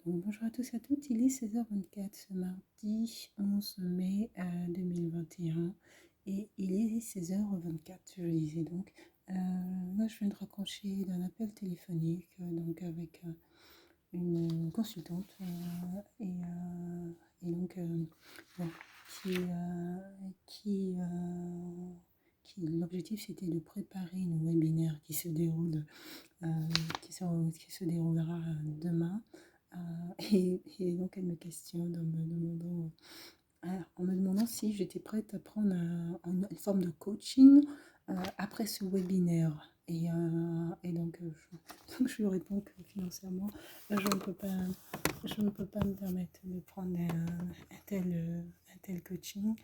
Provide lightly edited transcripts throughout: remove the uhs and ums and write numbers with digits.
Donc, bonjour à tous et à toutes, il est 16h24 ce mardi 11 mai 2021 et il est 16h24, je disais donc. Là, je viens de raccrocher d'un appel téléphonique donc avec une consultante et donc bon, qui, l'objectif c'était de préparer une webinaire qui se déroule euh, qui se déroulera demain. Euh, et donc, elle me questionne en me demandant si j'étais prête à prendre une forme de coaching après ce webinaire. Et donc, donc, je lui réponds que financièrement, je ne peux pas, je ne peux pas me permettre de prendre un tel coaching.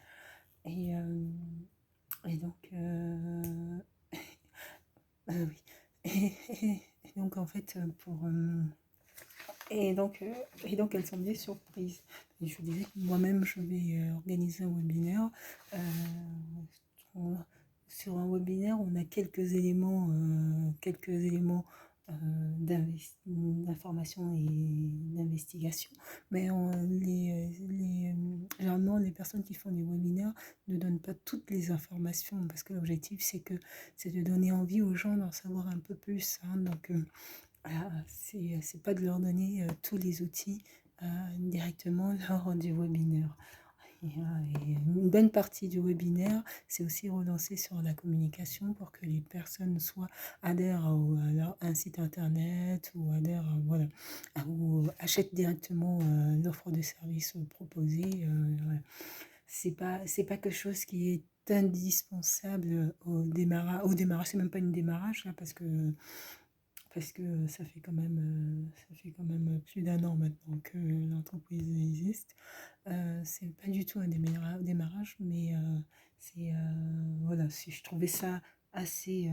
Et, euh, et donc, oui. Et donc, en fait, et donc, elle semblait surprise. Et je lui disais que moi-même, je vais organiser un webinaire. Euh, on- Sur un webinaire, on a quelques éléments d'information et d'investigation. Mais généralement, les personnes qui font des webinaires ne donnent pas toutes les informations parce que l'objectif, c'est de donner envie aux gens d'en savoir un peu plus, hein. Donc, c'est pas de leur donner tous les outils directement lors du webinaire. Et une bonne partie du webinaire, c'est aussi relancer sur la communication pour que les personnes soit adhèrent à un site internet ou adhèrent, voilà, ou achètent directement l'offre de service proposée. Voilà. C'est pas quelque chose qui est indispensable au démarrage, c'est même pas une démarrage là, parce que ça fait quand même plus d'un an maintenant que l'entreprise existe. C'est pas du tout un démarrage, mais voilà, si je trouvais ça assez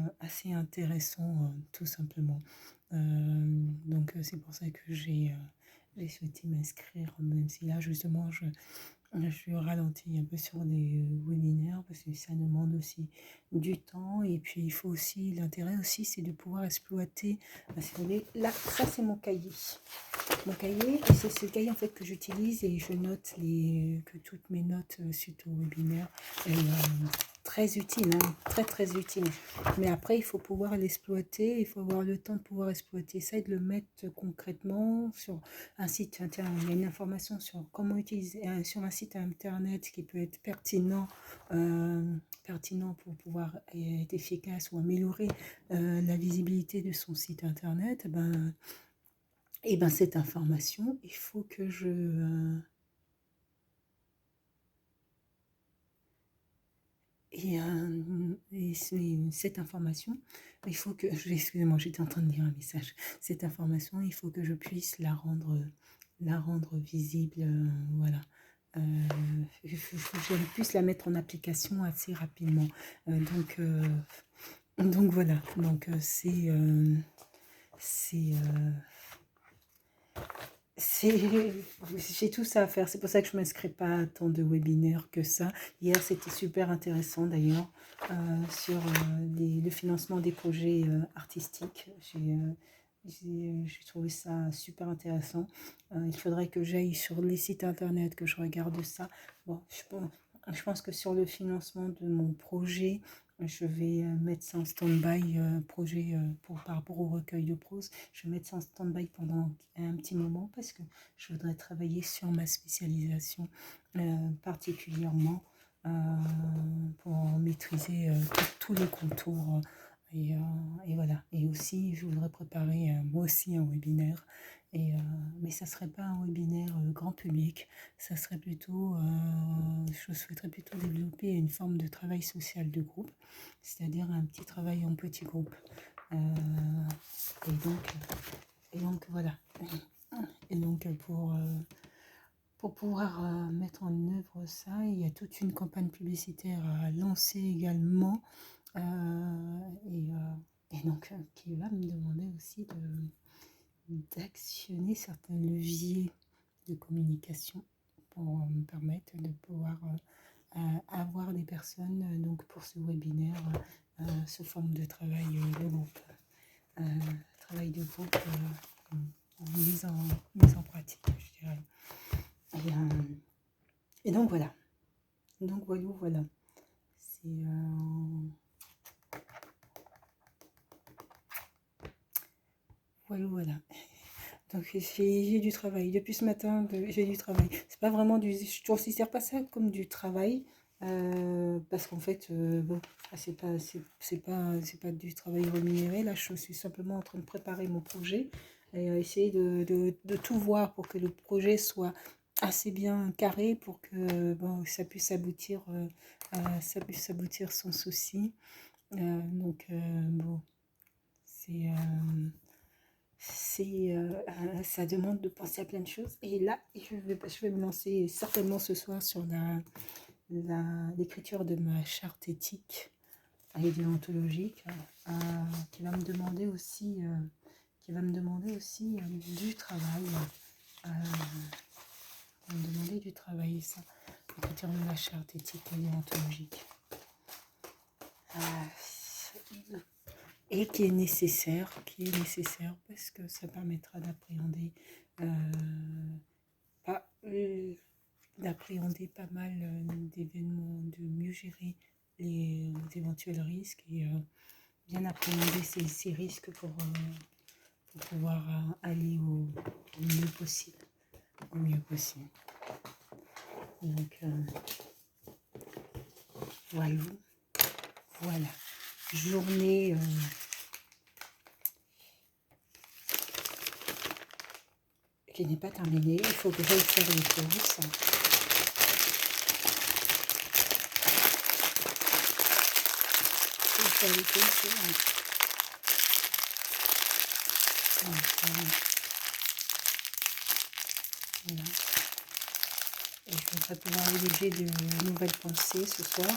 intéressant, tout simplement. Donc, c'est pour ça que j'ai souhaité m'inscrire, même si là, justement, je suis ralentie un peu sur les webinaires parce que ça demande aussi du temps et puis il faut aussi, l'intérêt aussi, c'est de pouvoir exploiter. Si vous voulez, là, ça c'est mon cahier. Mon cahier, et c'est ce cahier en fait que j'utilise et je note que toutes mes notes suite au webinaire. Et, très utile, hein, très très utile. Mais après, il faut pouvoir l'exploiter, il faut avoir le temps de pouvoir exploiter ça et de le mettre concrètement sur un site internet. Il y a une information sur comment utiliser sur un site internet qui peut être pertinent pour pouvoir être efficace ou améliorer la visibilité de son site internet. Et ben cette information, il faut que cette information, il faut que excusez-moi, j'étais en train de lire un message. Cette information, il faut que je puisse la rendre visible, voilà. Il faut que je puisse la mettre en application assez rapidement. Donc voilà. Donc c'est j'ai tout ça à faire. C'est pour ça que je ne m'inscris pas à tant de webinaires que ça. Hier, c'était super intéressant d'ailleurs sur le financement des projets artistiques. J'ai trouvé ça super intéressant. Il faudrait que j'aille sur les sites internet, que je regarde ça. Bon, je pense que sur le financement de mon projet, je vais mettre ça en stand-by par rapport au recueil de prose. Je vais mettre ça en stand-by pendant un petit moment parce que je voudrais travailler sur ma spécialisation particulièrement euh, pour maîtriser tous les contours. Et voilà. Et aussi, je voudrais préparer moi aussi un webinaire. Mais ça ne serait pas un webinaire grand public. Ça serait plutôt, je souhaiterais plutôt développer une forme de travail social de groupe, c'est-à-dire un petit travail en petit groupe. Euh, et donc, et donc voilà. Et donc pour pouvoir mettre en œuvre ça, il y a toute une campagne publicitaire à lancer également. Et donc qui va me demander aussi d'actionner certains leviers de communication pour me permettre de pouvoir avoir des personnes donc pour ce webinaire sous forme de travail de groupe. Euh, Travail de groupe mise en, mise en pratique, je dirais. Et, et donc voilà. Donc voilà. C'est voilà. Donc j'ai du travail. Depuis ce matin, j'ai du travail. C'est pas vraiment du. Je ne considère pas ça comme du travail. Parce qu'en fait, bon, c'est pas du travail rémunéré. Là, je suis simplement en train de préparer mon projet et essayer de tout voir pour que le projet soit assez bien carré pour que bon, ça puisse aboutir sans souci. Bon, c'est ça demande de penser à plein de choses. Et là, je vais me lancer certainement ce soir sur l'écriture de ma charte éthique et déontologique, qui va me demander aussi, du travail. Euh, va me demander du travail, ça. L'écriture de ma charte éthique et déontologique. Et qui est nécessaire parce que ça permettra d'appréhender pas, pas mal d'événements, de mieux gérer les éventuels risques et bien appréhender ces risques pour pouvoir aller au mieux possible. Au mieux possible. Donc, voilà. Journée qui n'est pas terminée. Il faut que j'aille faire les courses. Voilà. Et je voudrais pouvoir rédiger de nouvelles pensées ce soir.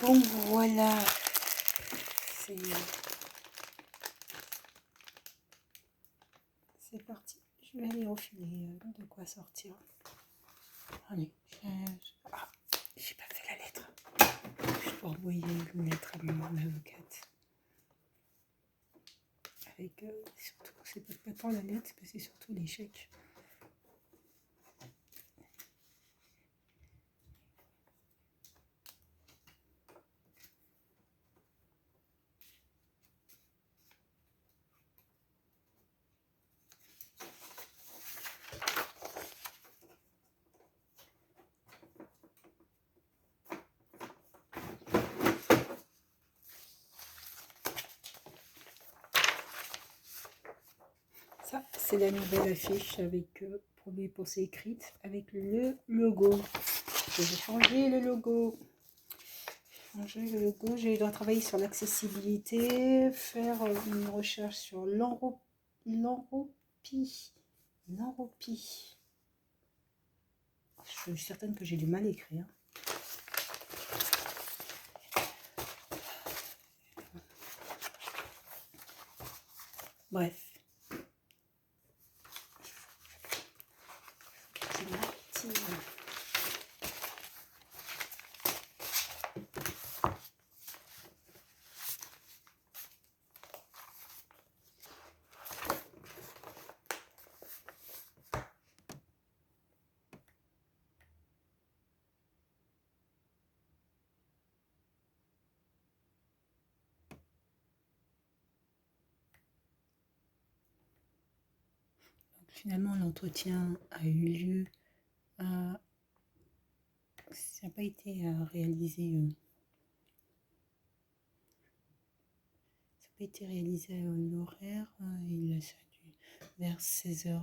Donc voilà. C'est parti. Je vais aller enfiler de quoi sortir. Allez, j'ai pas fait la lettre. Je dois envoyer une lettre à mon avocate. Avec surtout, c'est pas tant la lettre, mais c'est surtout les chèques. Ça, c'est la nouvelle affiche avec premier pensée écrite avec le logo. Je vais changer le logo. Je dois travailler sur l'accessibilité, faire une recherche sur l'enropie. Je suis certaine que j'ai du mal à écrire. Bref. Finalement, l'entretien a eu lieu ça n'a pas été réalisé. Ça n'a pas été réalisé à l'horaire. Ça a dû vers 16h.